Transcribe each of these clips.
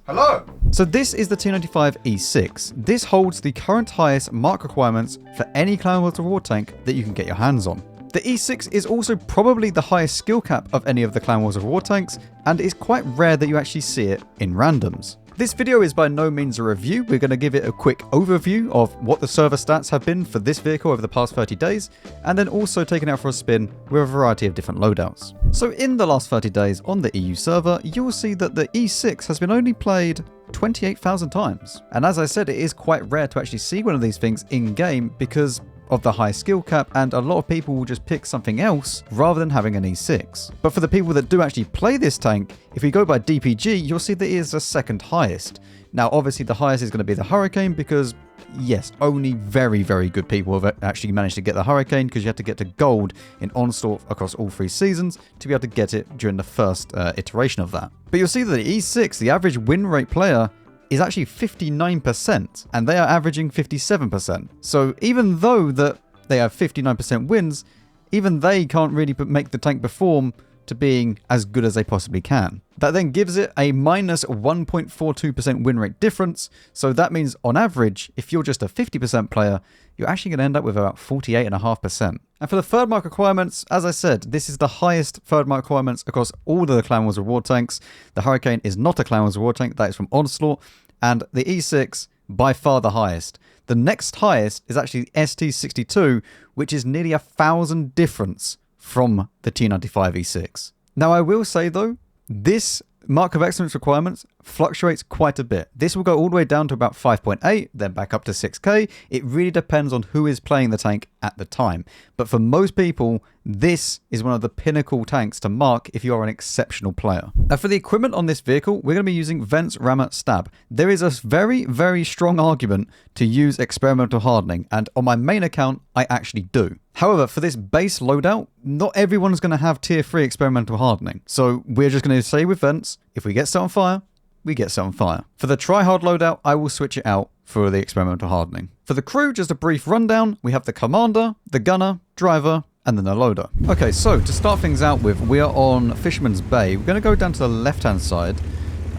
Hello! So this is the T95E6. This holds the current highest mark requirements for any Clan Wars of War tank that you can get your hands on. The E6 is also probably the highest skill cap of any of the Clan Wars of War tanks, and it's quite rare that you actually see it in randoms. This video is by no means a review. We're going to give it a quick overview of what the server stats have been for this vehicle over the past 30 days, and then also taking it out for a spin with a variety of different loadouts. So in the last 30 days on the EU server, you'll see that the E6 has been only played 28,000 times. And as I said, it is quite rare to actually see one of these things in-game because of the high skill cap, and a lot of people will just pick something else rather than having an E6. But for the people that do actually play this tank, if we go by DPG, you'll see that it is the second highest. Now obviously the highest is going to be the Hurricane because, yes, only very good people have actually managed to get the Hurricane, because you have to get to gold in Onslaught across all 3 seasons to be able to get it during the first iteration of that. But you'll see that the E6, the average win rate player, is actually 59%, and they are averaging 57%. So even though that they have 59% wins, even they can't really make the tank perform to being as good as they possibly can. That then gives it a minus 1.42% win rate difference. So that means on average, if you're just a 50% player, you're actually going to end up with about 48.5%. And for the third mark requirements, as I said, this is the highest third mark requirements across all of the Clan Wars Reward tanks. The Hurricane is not a Clan Wars Reward tank, that is from Onslaught, and the E6 by far the highest. The next highest is actually ST62, which is nearly 1,000 difference from the T95E6. Now I will say though, this mark of excellence requirements fluctuates quite a bit. This will go all the way down to about 5.8, then back up to 6k. It really depends on who is playing the tank at the time. But for most people, this is one of the pinnacle tanks to mark if you are an exceptional player. Now for the equipment on this vehicle, we're going to be using Vents, Rammer, Stab. There is a very strong argument to use experimental hardening, and on my main account, I actually do. However, for this base loadout, not everyone's going to have tier 3 experimental hardening. So we're just going to say with Vents, if we get set on fire, we get set on fire. For the try-hard loadout, I will switch it out for the experimental hardening. For the crew, just a brief rundown. We have the commander, the gunner, driver, and then the loader. Okay, so to start things out with, we are on Fisherman's Bay. We're going to go down to the left-hand side.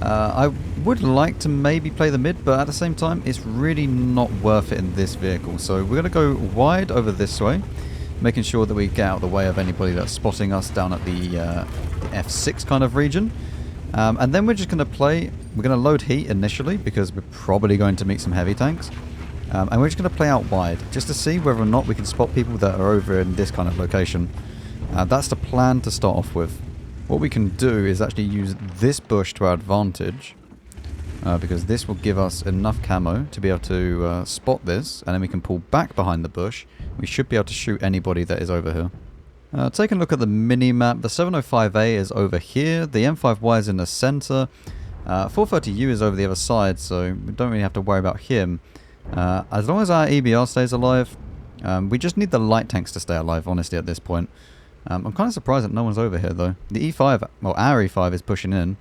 I would like to maybe play the mid, but at the same time, it's really not worth it in this vehicle. So we're going to go wide over this way, making sure that we get out of the way of anybody that's spotting us down at the F6 kind of region. And then we're just going to play, we're going to load heat initially because we're probably going to meet some heavy tanks. And we're just going to play out wide just to see whether or not we can spot people that are over in this kind of location. That's the plan to start off with. What we can do is actually use this bush to our advantage, because this will give us enough camo to be able to spot this, and then we can pull back behind the bush. We should be able to shoot anybody that is over here. Taking a look at the mini-map, the 705A is over here, the M5Y is in the center, 430U is over the other side, so we don't really have to worry about him. As long as our EBR stays alive, we just need the light tanks to stay alive, honestly, at this point. I'm kind of surprised that no one's over here, though. The E5, well, our E5 is pushing in,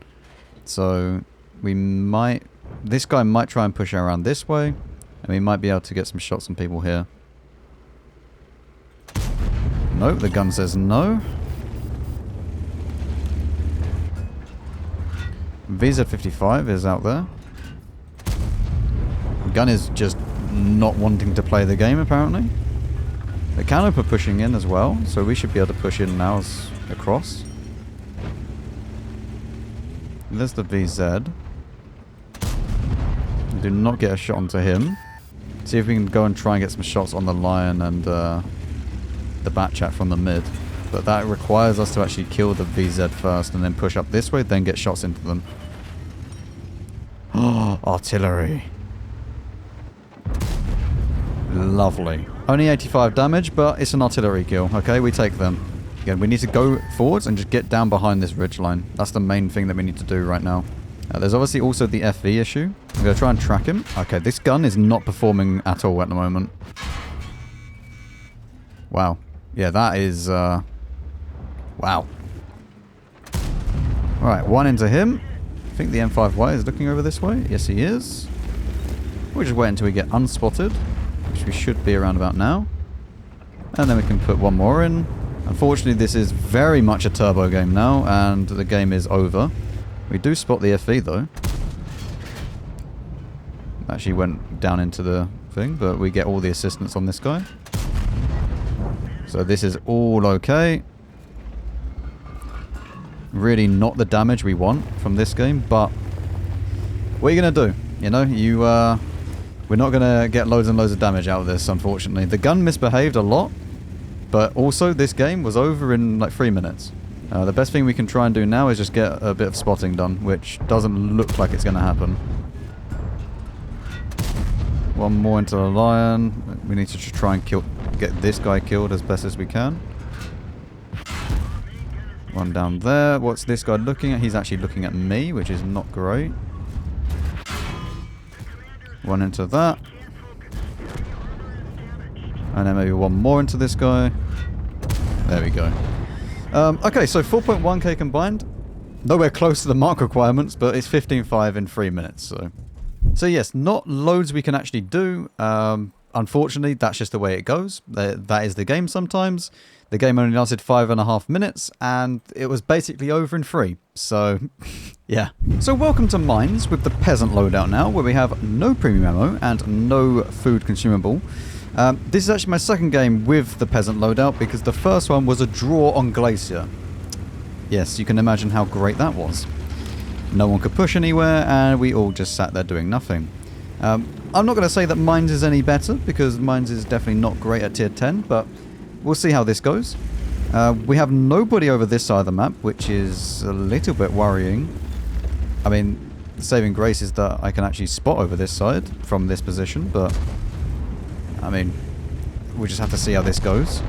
so we might... This guy might try and push around this way, and we might be able to get some shots on people here. Nope, the gun says no. VZ55 is out there. The gun is just not wanting to play the game, apparently. The canop are pushing in as well, so we should be able to push in now across. There's the VZ. Do not get a shot onto him. See if we can go and try and get some shots on the Lion and the bat chat from the mid. But that requires us to actually kill the VZ first and then push up this way, then get shots into them. Oh, artillery. Lovely. Only 85 damage, but it's an artillery kill. Okay, we take them. Again, we need to go forwards and just get down behind this ridgeline. That's the main thing that we need to do right now. There's obviously also the FV issue. I'm going to try and track him. Okay, this gun is not performing at all at the moment. Wow. Yeah, that is... Wow. Alright, one into him. I think the M5Y is looking over this way. Yes, he is. We'll just wait until we get unspotted, which we should be around about now. And then we can put one more in. Unfortunately, this is very much a turbo game now, and the game is over. We do spot the FV, though. Actually went down into the thing, but we get all the assistance on this guy. So this is all okay. Really not the damage we want from this game, but what are you going to do? You know, we're not going to get loads and loads of damage out of this, unfortunately. The gun misbehaved a lot, but also this game was over in like 3 minutes. The best thing we can try and do now is just get a bit of spotting done, which doesn't look like it's going to happen. One more into the lion. We need to just try and get this guy killed as best as we can. One down there. What's this guy looking at? He's actually looking at me, which is not great. One into that. And then maybe one more into this guy. There we go. Okay, so 4.1k combined. Nowhere close to the mark requirements, but it's 15.5 in 3 minutes. So yes, not loads we can actually do. Unfortunately, that's just the way it goes. That is the game sometimes. The game only lasted 5.5 minutes, and it was basically over in 3. So, yeah. So welcome to Mines with the Peasant loadout now, where we have no premium ammo and no food consumable. This is actually my second game with the Peasant loadout, because the first one was a draw on Glacier. Yes, you can imagine how great that was. No one could push anywhere, and we all just sat there doing nothing. I'm not going to say that Mines is any better, because Mines is definitely not great at tier 10, but we'll see how this goes. We have nobody over this side of the map, which is a little bit worrying. I mean, the saving grace is that I can actually spot over this side from this position, but I mean, we'll just have to see how this goes.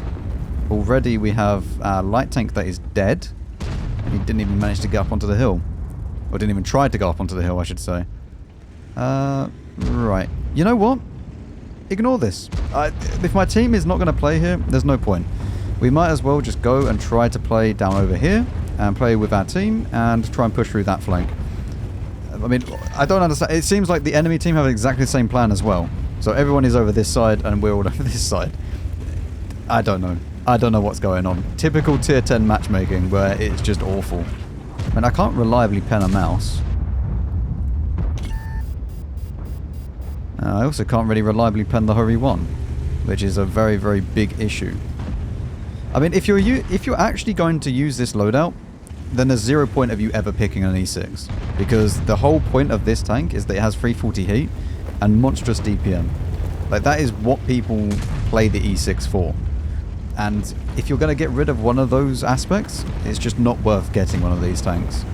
Already we have a light tank that is dead. He didn't even manage to get up onto the hill. Or didn't even try to go up onto the hill, I should say. Right. You know what? Ignore this. If my team is not going to play here, there's no point. We might as well just go and try to play down over here and play with our team and try and push through that flank. I mean, I don't understand. It seems like the enemy team have exactly the same plan as well. So everyone is over this side and we're all over this side. I don't know. I don't know what's going on. Typical tier 10 matchmaking where it's just awful. I mean, I can't reliably pen a mouse. I also can't really reliably pen the Hurry 1, which is a very, very big issue. I mean, if you're actually going to use this loadout, then there's zero point of you ever picking an E6. Because the whole point of this tank is that it has 340 heat and monstrous DPM. Like, that is what people play the E6 for. And if you're going to get rid of one of those aspects, it's just not worth getting one of these tanks.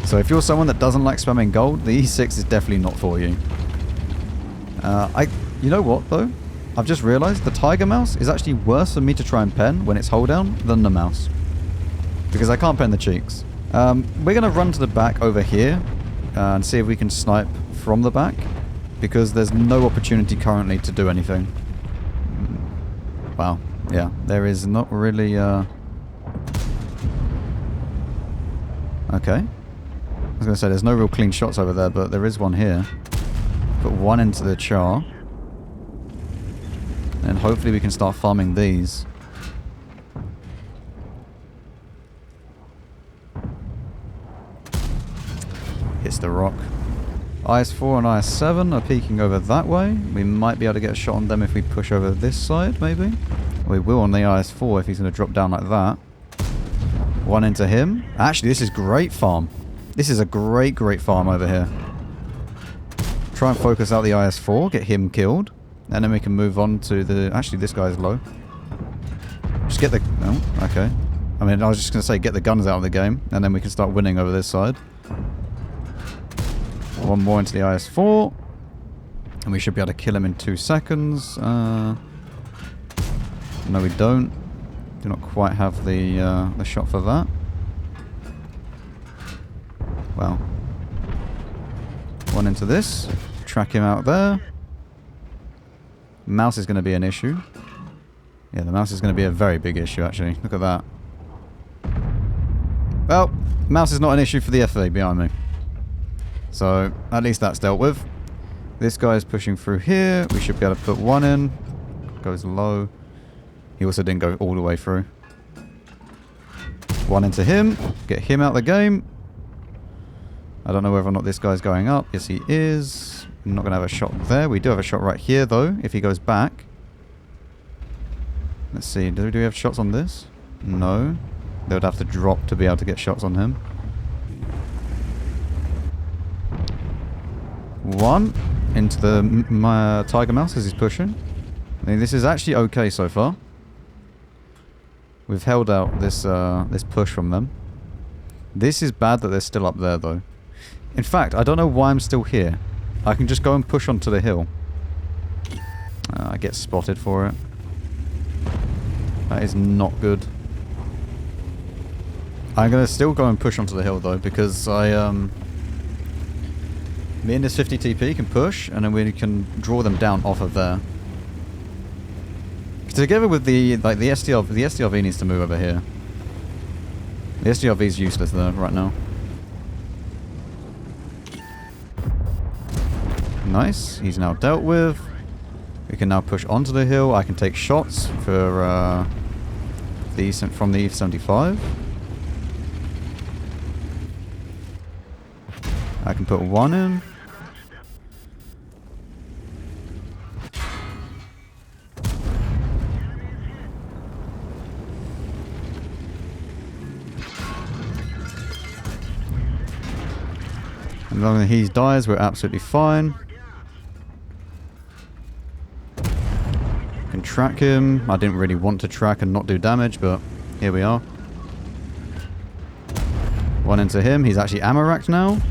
So if you're someone that doesn't like spamming gold, the E6 is definitely not for you. You know what, though? I've just realized the Tiger mouse is actually worse for me to try and pen when it's hold down than the mouse. Because I can't pen the cheeks. We're going to run to the back over here and see if we can snipe from the back. Because there's no opportunity currently to do anything. Wow. Yeah, there is not really, Okay. I was going to say, there's no real clean shots over there, but there is one here. Put one into the char. And hopefully we can start farming these. Hits the rock. IS-4 and IS-7 are peeking over that way. We might be able to get a shot on them if we push over this side, maybe. We will on the IS-4 if he's going to drop down like that. One into him. Actually, this is great farm. This is a great, great farm over here. Try and focus out the IS-4, get him killed. And then we can move on to the... Actually, this guy's low. Just get the... Oh, okay. I mean, I was just going to say, get the guns out of the game. And then we can start winning over this side. One more into the IS-4. And we should be able to kill him in 2 seconds. No, we don't. Do not quite have the shot for that. Well. One into this. Track him out there. Mouse is going to be an issue. Yeah, the mouse is going to be a very big issue, actually. Look at that. Well, mouse is not an issue for the FA behind me. So, at least that's dealt with. This guy is pushing through here. We should be able to put one in. Goes low. He also didn't go all the way through. One into him. Get him out of the game. I don't know whether or not this guy's going up. Yes, he is. I'm not going to have a shot there. We do have a shot right here, though, if he goes back. Let's see. Do we have shots on this? No. They would have to drop to be able to get shots on him. One into the Tiger Mouse as he's pushing. I mean, this is actually okay so far. We've held out this this push from them. This is bad that they're still up there, though. In fact, I don't know why I'm still here. I can just go and push onto the hill. I get spotted for it. That is not good. I'm going to still go and push onto the hill, though, because me and this 50 TP can push, and then we can draw them down off of there. Together with the SDRV needs to move over here. The SDRV is useless there right now. Nice. He's now dealt with. We can now push onto the hill. I can take shots for from the E75. I can put one in. As long as he dies, we're absolutely fine. Can track him. I didn't really want to track and not do damage, but here we are. One into him. He's actually ammo racked now.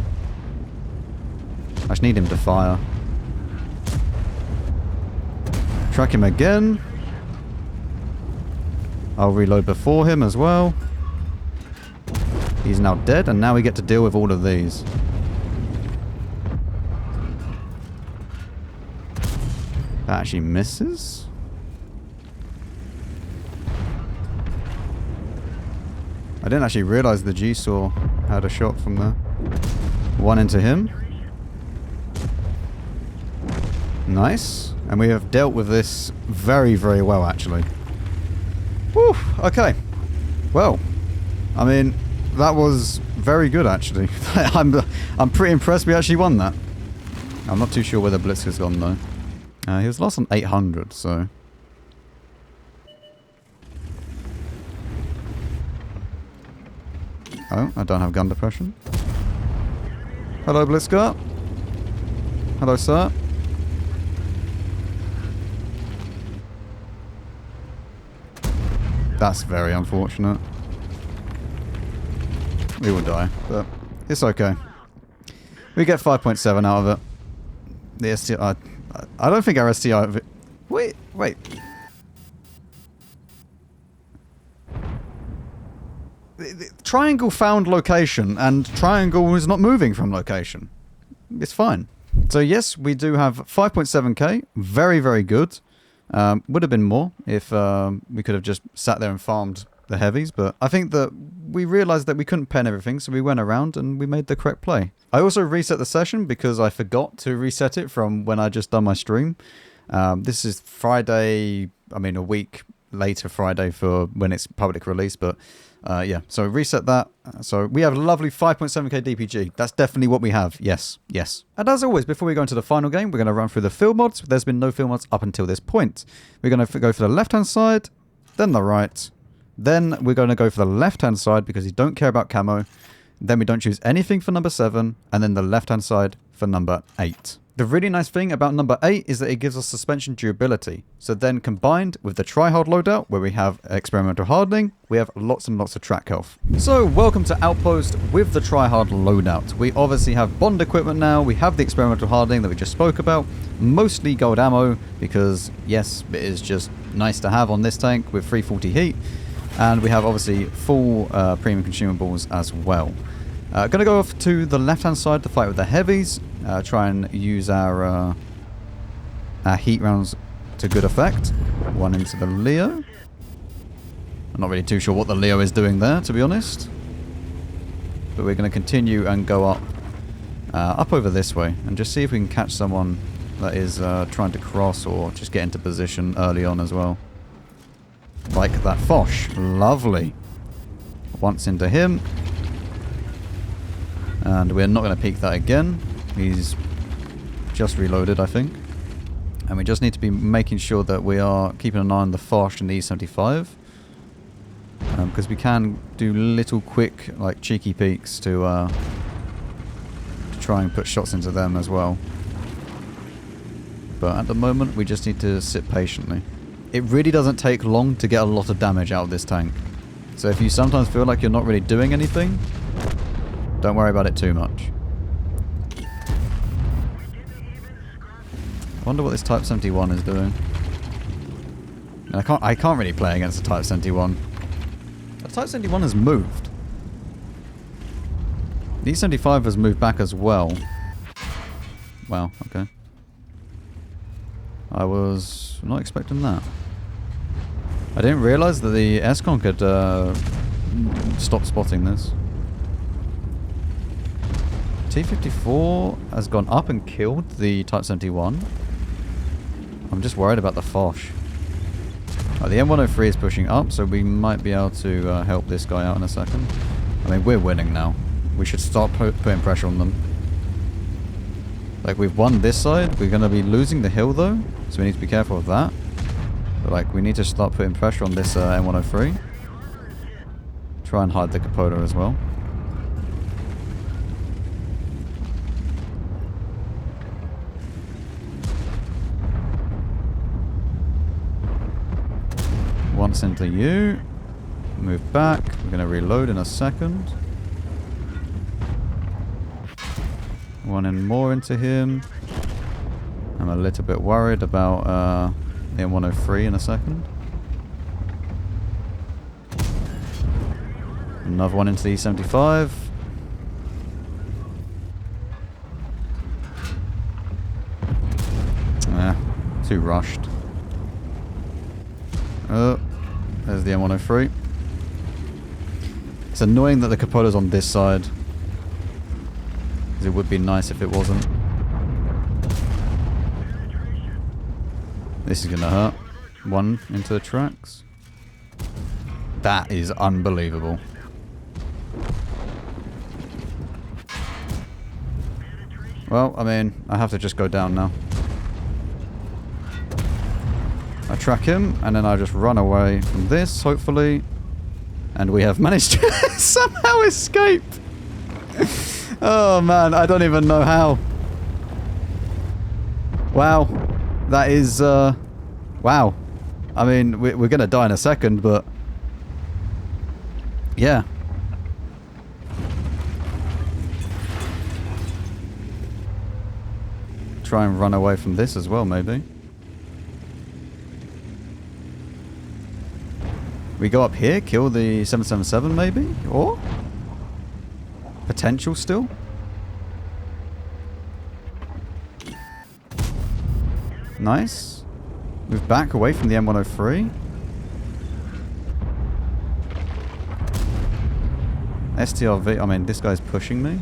I just need him to fire. Track him again. I'll reload before him as well. He's now dead, and now we get to deal with all of these. That actually misses. I didn't actually realize the G-Saw had a shot from there. One into him. Nice. And we have dealt with this very, very well, actually. Whew, okay. Well, I mean, that was very good, actually. I'm pretty impressed we actually won that. I'm not too sure where the Blitz has gone, though. He was lost on 800, so... Oh, I don't have gun depression. Hello, Blitzcar. Hello, sir. That's very unfortunate. We will die, but it's okay. We get 5.7 out of it. The STI... I don't think our STI... Wait. The triangle found location, and triangle is not moving from location. It's fine. So yes, we do have 5.7k. Very, very good. Would have been more if we could have just sat there and farmed the heavies, but I think that we realized that we couldn't pen everything, so we went around and we made the correct play. I also reset the session because I forgot to reset it from when I just done my stream. This is Friday, I mean a week later Friday for when it's public release, but yeah, so reset that. So we have a lovely 5.7k DPG. That's definitely what we have. Yes, yes. And as always, before we go into the final game, we're going to run through the field mods. There's been no field mods up until this point. We're going to go for the left-hand side, then the right. Then we're going to go for the left-hand side because you don't care about camo. Then we don't choose anything for number 7. And then the left-hand side for number 8. The really nice thing about number 8 is that it gives us suspension durability. So then combined with the try-hard loadout, where we have experimental hardening, we have lots and lots of track health. So welcome to Outpost with the try-hard loadout. We obviously have bond equipment now. We have the experimental hardening that we just spoke about. Mostly gold ammo because, yes, it is just nice to have on this tank with 340 heat. And we have obviously full premium consumables as well. Going to go off to the left-hand side to fight with the heavies. Try and use our heat rounds to good effect. One into the Leo. I'm not really too sure what the Leo is doing there, to be honest. But we're going to continue and go up over this way and just see if we can catch someone that is trying to cross or just get into position early on as well. Like that Foch. Lovely. Once into him. And we're not going to peek that again. He's just reloaded, I think. And we just need to be making sure that we are keeping an eye on the Foch and the E75. Because we can do little quick, like, cheeky peeks to try and put shots into them as well. But at the moment, we just need to sit patiently. It really doesn't take long to get a lot of damage out of this tank. So if you sometimes feel like you're not really doing anything, don't worry about it too much. I wonder what this Type 71 is doing. And I can't really play against the Type 71. The Type 71 has moved. The E75 has moved back as well. Wow, okay. I was not expecting that. I didn't realise that the S-Conk had stopped spotting this. T-54 has gone up and killed the Type 71. I'm just worried about the Foch. The M103 is pushing up, so we might be able to help this guy out in a second. I mean, we're winning now. We should start putting pressure on them. Like, we've won this side. We're going to be losing the hill, though, so we need to be careful of that. But, like, we need to start putting pressure on this M103. Try and hide the Capote as well. Once into you. Move back. We're going to reload in a second. One in more into him. I'm a little bit worried about the M103 in a second. Another one into the E75. Too rushed. Oh, there's the M103. It's annoying that the Capote's on this side. Because it would be nice if it wasn't. This is going to hurt. One into the tracks. That is unbelievable. Well, I mean, I have to just go down now. I track him, and then I just run away from this, hopefully. And we have managed to somehow escape. Oh man, I don't even know how. Wow. That is, wow. I mean, we're gonna die in a second, but... yeah. Try and run away from this as well, maybe. We go up here, kill the 777 maybe? Or? Potential still? Nice. Move back away from the M103. STRV, I mean, this guy's pushing me,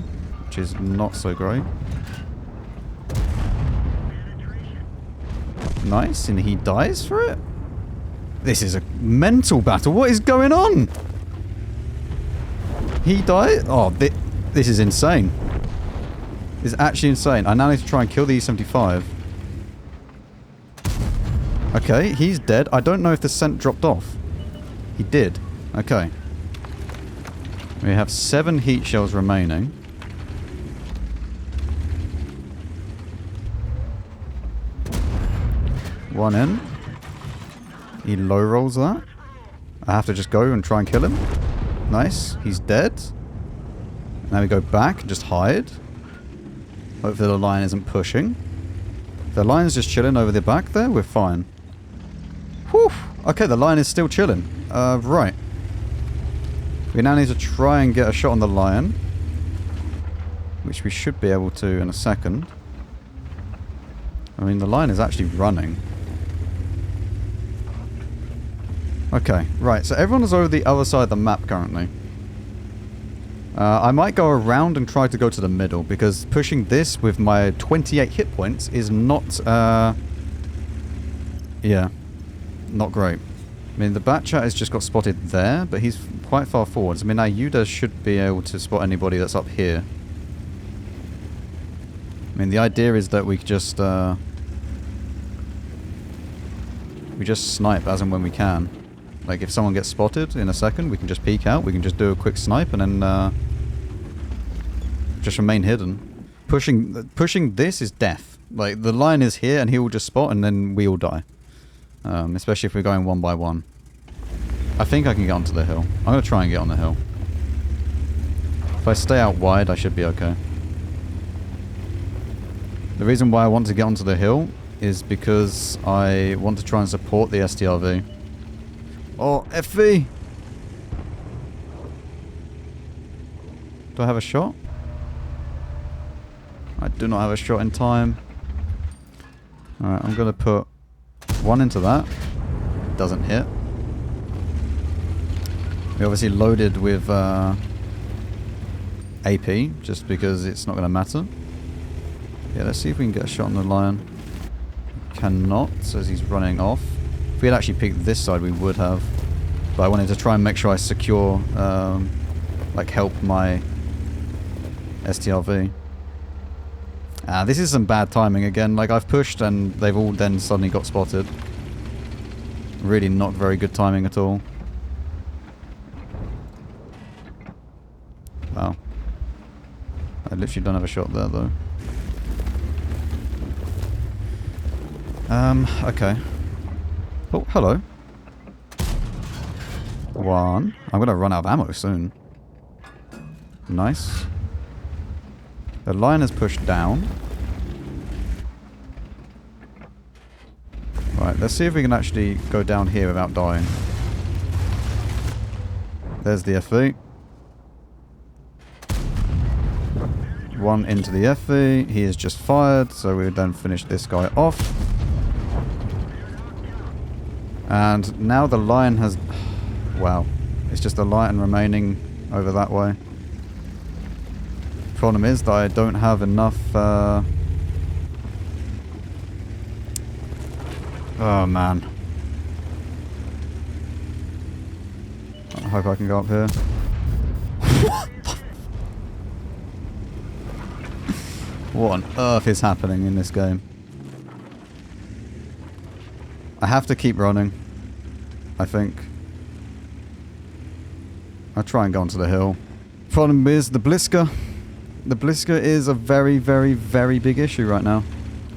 which is not so great. Nice, and he dies for it? This is a mental battle. What is going on? He died? Oh, this is insane. This is actually insane. I now need to try and kill the E75. Okay, he's dead. I don't know if the scent dropped off. He did. Okay. We have 7 heat shells remaining. One in. He low rolls that. I have to just go and try and kill him. Nice. He's dead. Now we go back and just hide. Hopefully the lion isn't pushing. If the lion's just chilling over the back there, we're fine. Whew. Okay, the lion is still chilling. Right. We now need to try and get a shot on the lion. Which we should be able to in a second. I mean, the lion is actually running. Okay, right, so everyone is over the other side of the map currently. I might go around and try to go to the middle, because pushing this with my 28 hit points is not, yeah, not great. I mean, the Batchat has just got spotted there, but he's quite far forwards. I mean, now Yuda should be able to spot anybody that's up here. I mean, the idea is that we just snipe as and when we can. Like, if someone gets spotted in a second, we can just peek out, we can just do a quick snipe, and then just remain hidden. Pushing this is death. Like, the lion is here, and he will just spot, and then we all die. Especially if we're going one by one. I think I can get onto the hill. I'm going to try and get on the hill. If I stay out wide, I should be okay. The reason why I want to get onto the hill is because I want to try and support the STRV. Oh, FV! Do I have a shot? I do not have a shot in time. Alright, I'm going to put one into that. Doesn't hit. We obviously loaded with AP, just because it's not going to matter. Yeah, let's see if we can get a shot on the lion. Cannot, says he's running off. If we had actually picked this side, we would have. But I wanted to try and make sure I secure, like, help my STRV. This is some bad timing again. Like, I've pushed and they've all then suddenly got spotted. Really not very good timing at all. Wow. I literally don't have a shot there, though. Okay. Oh, hello. One. I'm gonna run out of ammo soon. Nice. The lion is pushed down. Right, let's see if we can actually go down here without dying. There's the FV. One into the FV. He is just fired, so we then finish this guy off. And now the lion has... Wow. It's just the lion remaining over that way. Problem is that I don't have enough... Oh, man. I hope I can go up here. What on earth is happening in this game? I have to keep running, I think. I'll try and go onto the hill. Problem is the Blisker. The Blisker is a very, very, very big issue right now.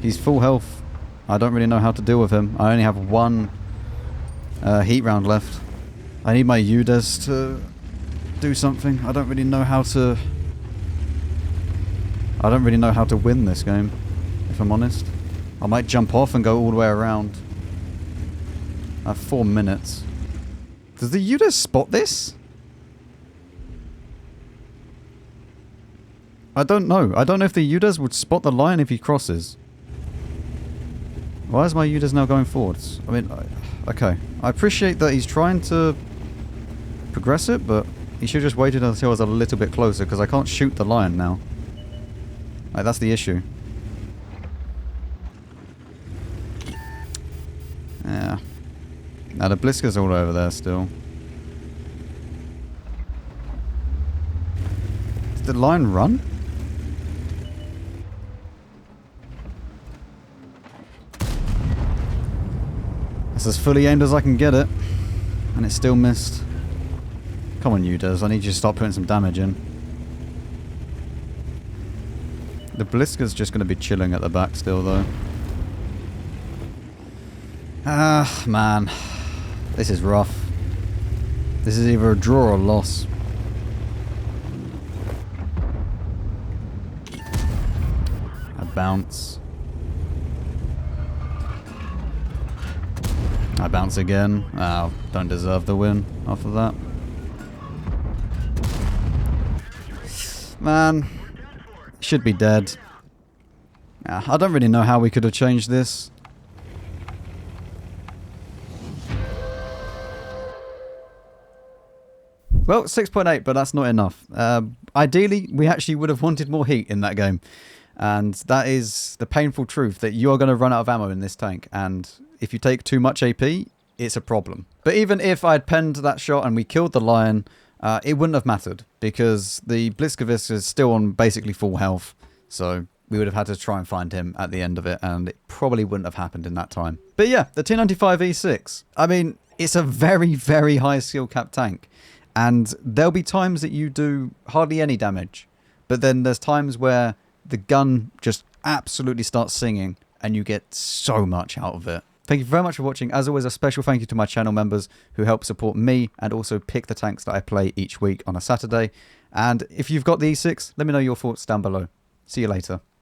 He's full health. I don't really know how to deal with him. I only have one heat round left. I need my UDES to do something. I don't really know how to... I don't really know how to win this game, if I'm honest. I might jump off and go all the way around. I have 4 minutes. Does the UDES spot this? I don't know. I don't know if the UDES would spot the lion if he crosses. Why is my UDES now going forwards? I mean, okay. I appreciate that he's trying to progress it, but he should have just waited until I was a little bit closer, because I can't shoot the lion now. Like, that's the issue. Yeah. Now the Blisker's all over there still. Did the lion run? It's as fully aimed as I can get it. And it still missed. Come on, UDES. I need you to start putting some damage in. The Blisker's just going to be chilling at the back still, though. Ah, man. This is rough. This is either a draw or a loss. I bounce. I bounce again. Oh, don't deserve the win off of that. Man. Should be dead. I don't really know how we could have changed this. Well, 6.8, but that's not enough. Ideally, we actually would have wanted more heat in that game. And that is the painful truth, that you are going to run out of ammo in this tank. And if you take too much AP, it's a problem. But even if I'd penned that shot and we killed the lion, it wouldn't have mattered. Because the Bliskovisk is still on basically full health. So we would have had to try and find him at the end of it, and it probably wouldn't have happened in that time. But yeah, the T95E6. I mean, it's a very, very high skill cap tank, and there'll be times that you do hardly any damage, but then there's times where the gun just absolutely starts singing, and you get so much out of it. Thank you very much for watching. As always, a special thank you to my channel members who help support me and also pick the tanks that I play each week on a Saturday. And if you've got the E6, let me know your thoughts down below. See you later.